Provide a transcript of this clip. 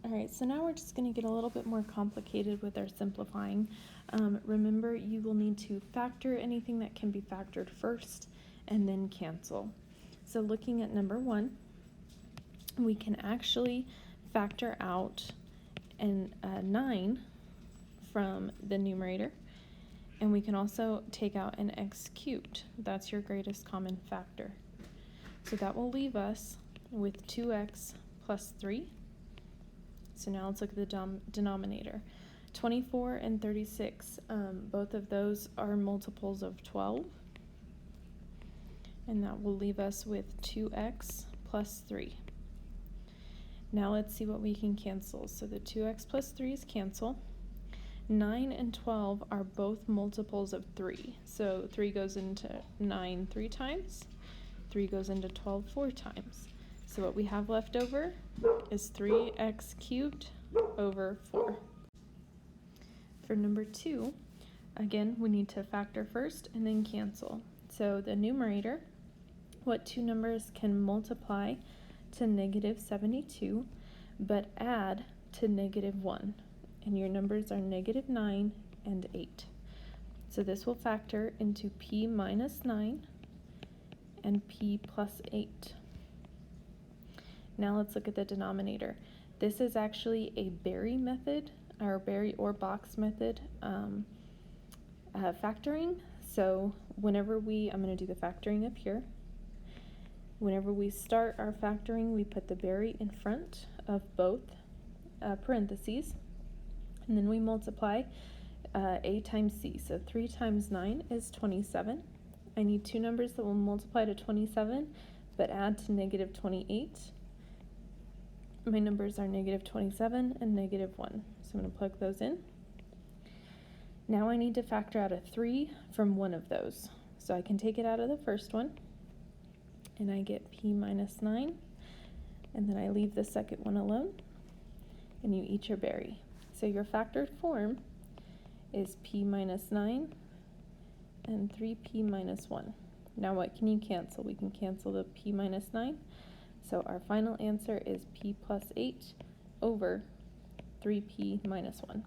All right, so now we're just going to get a little bit more complicated with our simplifying. Remember, you will need to factor anything that can be factored first and then cancel. So looking at number 1, we can actually factor out a 9 from the numerator, and we can also take out an x cubed. That's your greatest common factor. So that will leave us with 2x plus 3. So now let's look at the denominator. 24 and 36, both of those are multiples of 12. And that will leave us with 2x plus 3. Now let's see what we can cancel. So the 2x plus 3 is cancel. 9 and 12 are both multiples of 3. So 3 goes into 9 3 times. 3 goes into 12 4 times. So what we have left over is 3x cubed over 4. For number 2, again, we need to factor first and then cancel. So the numerator, what two numbers can multiply to negative 72, but add to negative 1? And your numbers are negative 9 and 8. So this will factor into p minus 9 and p plus 8. Now let's look at the denominator. This is actually a Berry method, or Berry or box method factoring. So whenever I'm going to do the factoring up here. Whenever we start our factoring, we put the Berry in front of both parentheses, and then we multiply a times c. So 3 times 9 is 27. I need two numbers that will multiply to 27, but add to negative 28. My numbers are negative 27 and negative 1. So I'm going to plug those in. Now I need to factor out a 3 from one of those. So I can take it out of the first one, and I get p minus 9, and then I leave the second one alone, and you eat your berry. So your factored form is p minus 9 and 3p minus 1. Now what can you cancel? We can cancel the p minus 9. So our final answer is p plus 8 over 3p minus 1.